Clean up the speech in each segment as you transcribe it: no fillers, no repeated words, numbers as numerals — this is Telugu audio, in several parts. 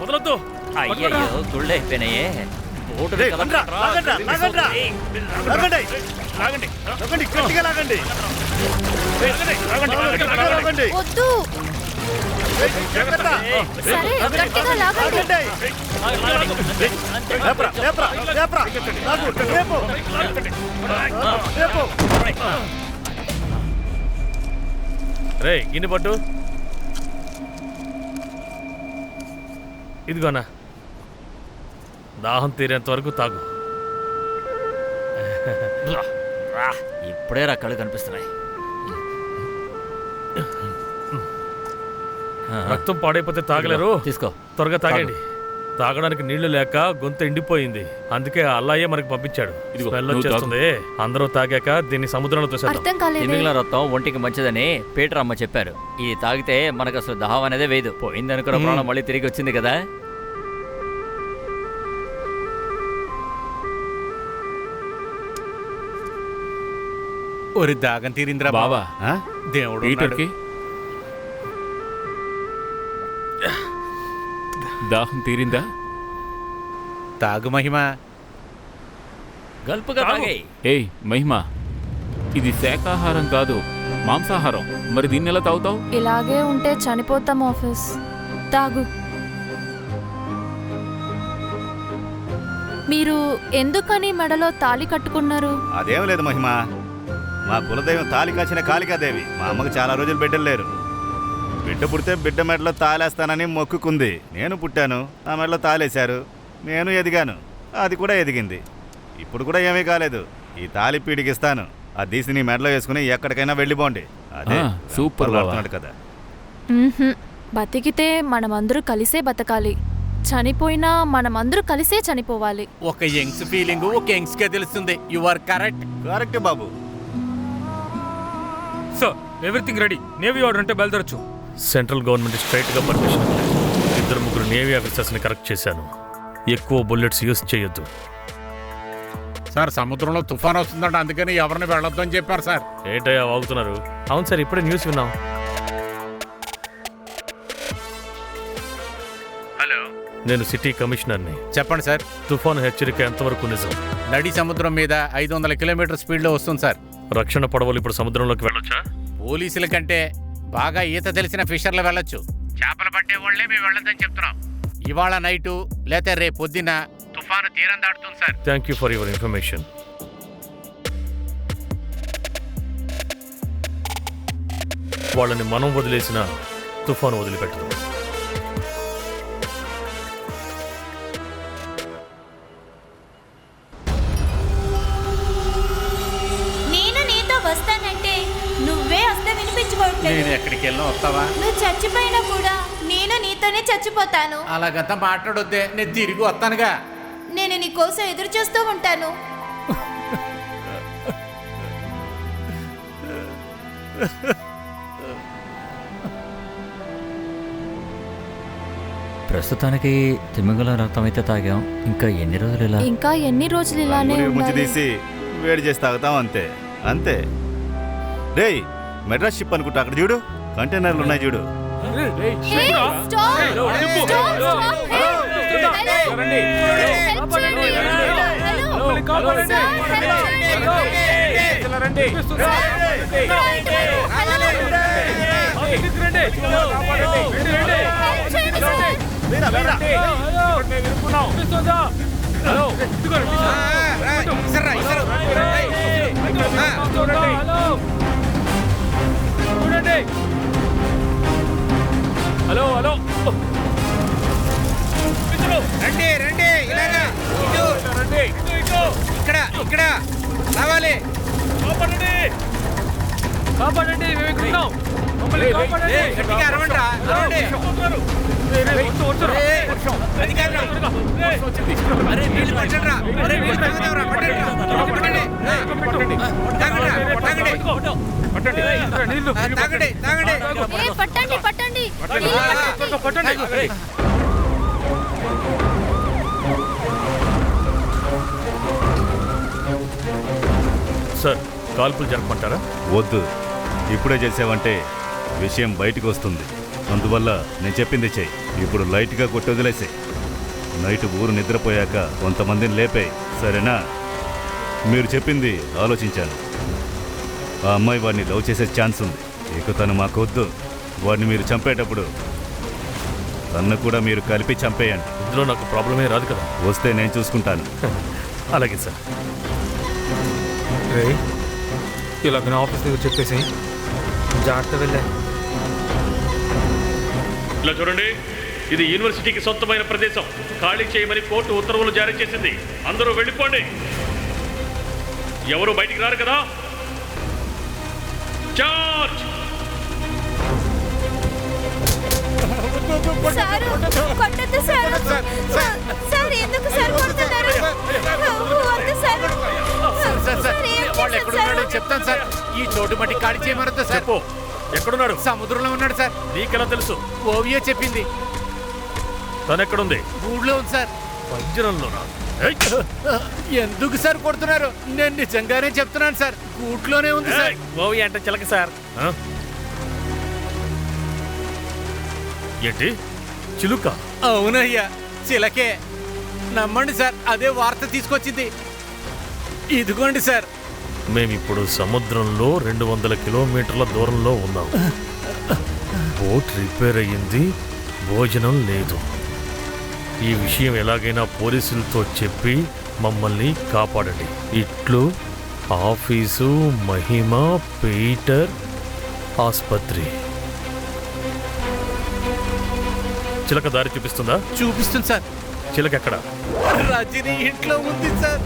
వదలొద్దు. అయ్యయ్యో గుళ్ళు అయిపోయినాయే. వద్దు. సరే గట్టిగా లాగండి. రే గిన్నె పట్టు. ఇదిగోనా, దాహం తీరేంత వరకు తాగు. ఇప్పుడే రకాలు కనిపిస్తున్నాయి. రక్తం పాడైపోతే తాగలేరు. తీసుకో, త్వరగా తాగండి. తాగడానికి నీళ్లు లేక గొంతు ఎండిపోయింది. అందుకే అల్లాయే మనకు పంపించాడు. స్మెల్ వచ్చేస్తుంది. అందరూ తాగాక దీన్ని సముద్రంలో తోసేద్దాం. తిమింగల రక్తం ఒంటికి మంచిదని పీటర్ అమ్మ చెప్పారు. ఇది తాగితే మనకు అసలు దాహం అనేది వేయదు. పోయిందనుకున్న ప్రాణం మళ్ళీ తిరిగి వచ్చింది కదా. ఒరి దాగం తీరింద్రా బాబా. దేవుడు దాహం తీరిందా? తాగు మహిమ. గల్పుగా తాగే. ఏయ్ మహిమ, ఇది శాకాహారం కాదు, మాంసాహారం. మరి దీన్ని ఎలా తాగుతావు? ఇలాగే ఉంటే చనిపోతాం. ఆఫీస్ తాగు. మీరు ఎందుకని మెడలో తాళి కట్టుకున్నారు? అదేం లేదు మహిమ, మా కులదైవం తాళి కాచిన కాళికాదేవి. మా అమ్మకు చాలా రోజులు బిడ్డలు లేరు. బిడ్డ పుడితే బిడ్డ మెడలో తాళేస్తానని మొక్కుకుంది. నేను పుట్టాను, ఆ మెడలో తాళేశారు. నేను ఎదిగాను, అది కూడా ఎదిగింది. ఇప్పుడు కూడా ఏమీ కాలేదు. ఈ తాళి పీడికిస్తాను. ఆ తీసి నీ మెడలో వేసుకుని ఎక్కడికైనా వెళ్ళిపోండి. అదే సూపర్ కదా. బతికితే మనమందరూ కలిసే బతకాలి, చనిపోయినా మనమందరూ కలిసే చనిపోవాలి. ఒక యంగ్స్ ఫీలింగ్ ఒక యంగ్స్ కే తెలుస్తుంది. You are correct. కరెక్ట్ బాబు. So everything ready. Navy order అంటే బయలుదేరచ్చు. సెంట్రల్ గవర్నమెంట్ స్ట్రైట్ గా పర్మిషన్. 2-3 నేవీ ఆఫీసర్స్ ని కరెక్ట్ చేశాను. ఎక్కువ బుల్లెట్స్ యూజ్ చేయొద్దు. సార్ సముద్రంలో తుఫాన్ వస్తుందంట, అందుకని ఎవరిని వెళ్ళొద్దు అని చెప్పారు సార్. ఏంటయ్యా వాగుతున్నారు? అవును సార్, ఇప్పుడే న్యూస్ విన్నాం. హలో, నేను సిటీ కమిషనర్ని. చెప్పండి సార్. తుఫాను హెచ్చరిక ఎంతవరకు నిజం? నడి సముద్రం మీద 500 కిలోమీటర్ స్పీడ్లో వస్తుంది సార్. రక్షణ పడవలు ఇప్పుడు సముద్రంలోకి వెళ్ళొచ్చా? పోలీసుల కంటే బాగా ఈత తెలిసిన ఫిషర్లు వెళ్ళొచ్చు. చేపలు పట్టే వాళ్ళే మేము వెళ్ళొద్దని చెప్తున్నాం. ఇవాళ నైటు లేతే రేపు పొద్దున తుఫాను తీరం దాటుతుంది sir. Thank you for your information. వాళ్ళని మనం వదిలేసిన తుఫాను వదిలిపెట్టదు. నేను నీతో వస్తానంటే నువ్వే వస్తే వినిపించుకోవట్లేదు. నేను ఎక్కడికి వెళ్ళినా వస్తావా? నువ్వు చచ్చిపోయినా కూడా నేను నీతోనే చచ్చిపోతాను. అలాగంతా మాట్లాడొద్దే, నేను తిరిగి వస్తానుగా. నేను నీ కోసం ఎదురు చూస్తూ ఉంటాను. ప్రస్తుతానికి తిమింగల రక్తం అయితే తాగాం. ఇంకా ఎన్ని రోజులు ఇలా? ఇంకా ఎన్ని రోజులు ఇలానే ముంచి తీసి వేడి చేసి తాగుతాం, అంతే అంతే. రేయ్, మెడ్రాస్ షిప్ అనుకుంటా. అక్కడ చూడు, కంటైనర్లు ఉన్నాయి చూడు. హలో హలో, రండి రండి, ఇలాగా రండి, ఇక్కడ ఇక్కడ రావాలి. కాపాడండి కాపాడండి, మేము ఇక్కడ ఉన్నాం. మమ్మల్ని కాపాడండి. గట్టిగా అరవండి. సార్, కాల్పులు జరపమంటారా? వద్దు, ఇప్పుడే చేసావంటే విషయం బయటకు వస్తుంది. అందువల్ల నేను చెప్పింది చెయ్యి. ఇప్పుడు లైట్గా కొట్టి వదిలేసాయి. నైట్ ఊరు నిద్రపోయాక కొంతమందిని లేపాయి, సరేనా? మీరు చెప్పింది ఆలోచించాను. ఆ అమ్మాయి వాడిని లవ్ చేసే ఛాన్స్ ఉంది. ఇక తను మాకొద్దు. వాడిని మీరు చంపేటప్పుడు తన్ను కూడా మీరు కలిపి చంపేయండి. ఇందులో నాకు ప్రాబ్లమే రాదు కదా. వస్తే నేను చూసుకుంటాను. అలాగే సార్. ఇలాగ నా ఆఫీస్ దగ్గర చెప్పేసి జాగ్రత్త వెళ్ళే. ఇలా చూడండి, ఇది యూనివర్సిటీకి సొంతమైన ప్రదేశం. ఖాళీ చేయమని కోర్టు ఉత్తర్వులు జారీ చేసింది. అందరూ వెళ్ళిపోండి. ఎవరు బయటికి రారు కదా. చార్జ్! సారు, కొట్టొద్దు సారు. సార్, ఎందుకు సార్ కొడుతున్నారు? వద్దు సార్. సార్, ఏం వాళ్ళు చేశారు ఎక్కడున్నాడో సార్? చెప్తాను సార్. ఈ చోటు మట్టి ఖాళీ చేయమనొద్దు సార్. చెప్పు, ఎక్కడున్నాడు? సముద్రంలో ఉన్నాడు సార్. నీకెలా తెలుసు? ఓవియో చెప్పింది. తను ఎక్కడుంది? ఊళ్ళో ఉంది సార్. వజ్రంలోనా? ఎందుకు సార్ కొడుతున్నారు? నేను నిజంగానే చెప్తున్నాను సార్. గూట్లోనే ఉంది సార్. ఓవి అంటే చిలక సార్. ఏంటి చిలుక? అవునయ్యా, చిలకే. నమ్మండి సార్, అదే వార్త తీసుకొచ్చింది. ఇదిగోండి సార్. మేమిప్పుడు సముద్రంలో 200 కిలోమీటర్ల దూరంలో ఉన్నాం. బోట్ రిపేర్ అయ్యింది, భోజనం లేదు. ఈ విషయం ఎలాగైనా పోలీసులతో చెప్పి మమ్మల్ని కాపాడండి. ఇట్లు ఆఫీసు, మహిమ, పీటర్, ఆస్పత్రి. చిలక దారి చూపిస్తుందా? చూపిస్తుంది సార్. చిలక ఎక్కడ? రజనీ ఇంట్లో ఉంది సార్.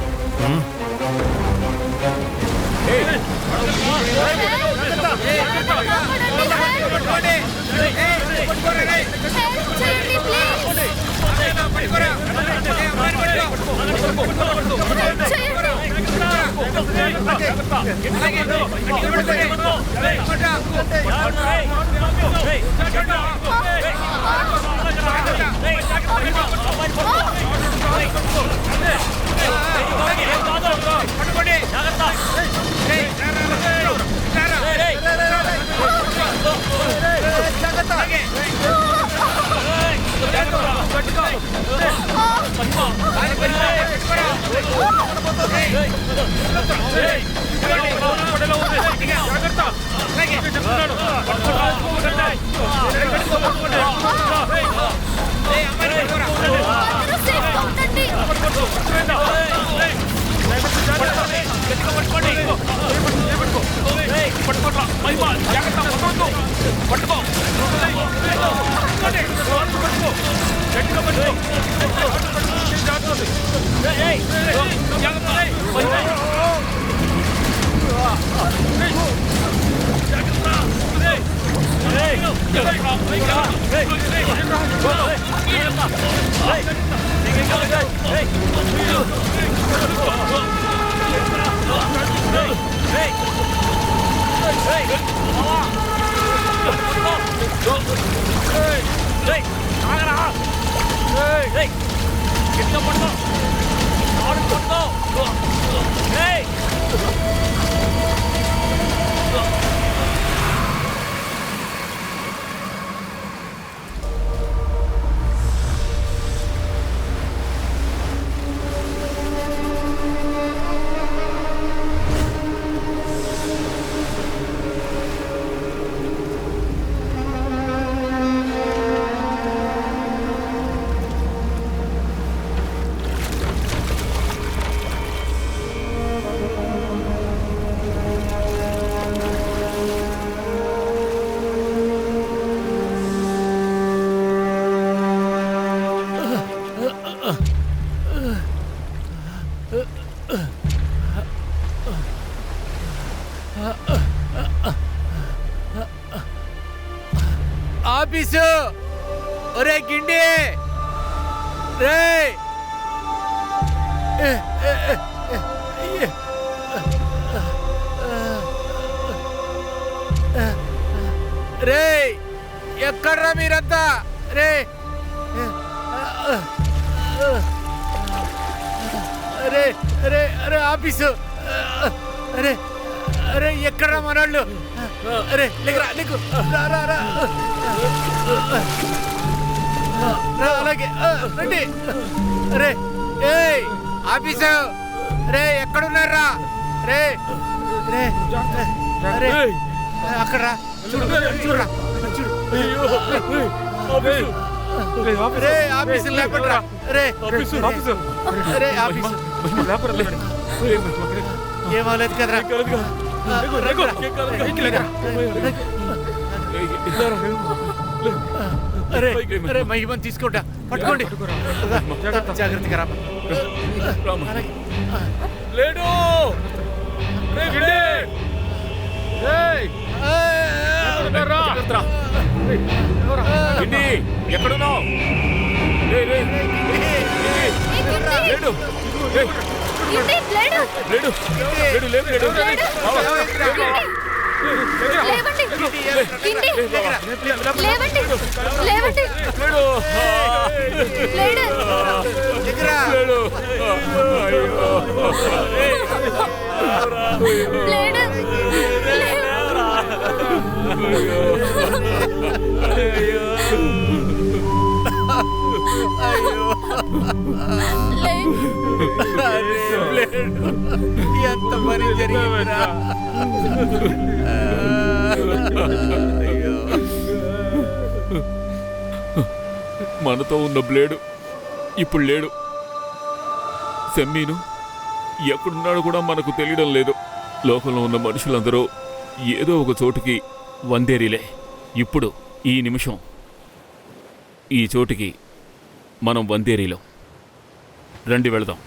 ఆఫీసు. ఒరే గిండి రే. రే, ఎక్కడ్రా మీరంతా? రే అరే అరే అరే ఆఫీసు. అరే అరే, ఎక్కడ్రా మనోళ్ళు? అరే లేకరా లేకు రా రా రా రా అలాగే రండి అరే ఏయ్ ఆఫీసు రే ఎక్కడున్నారా రే రే అరే అక్కడ రా చూడు చూడరా చూడు రే ఆఫీసు లేపట్రా రే రే ఆఫీసు ఏమవలేదు కదరా అరే అరే మహిమని తీసుకోండి పట్టుకోండి జాగ్రత్తగా రా లేడు ఎక్కడున్నావు? లేడు ఎంత పని జరిగిందిరా మనతో ఉన్న బ్లేడు ఇప్పుడు లేడు. సెమ్మీను ఎక్కడున్నాడో కూడా మనకు తెలియడం లేదు. లోకంలో ఉన్న మనుషులందరూ ఏదో ఒక చోటుకి వందేరిలే. ఇప్పుడు ఈ నిమిషం ఈ చోటికి మనం వందేరిలో. రండి వెళదాం.